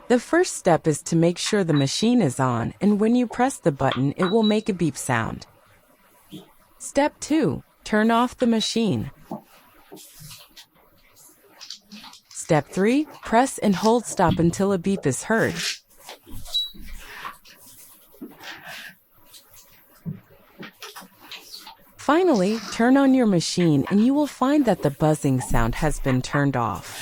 The first step is to make sure the machine is on, and when you press the button, it will make a beep sound. Step 2. Turn off the machine. Step 3. Press and hold stop until a beep is heard. Finally, turn on your machine and you will find that the buzzing sound has been turned off.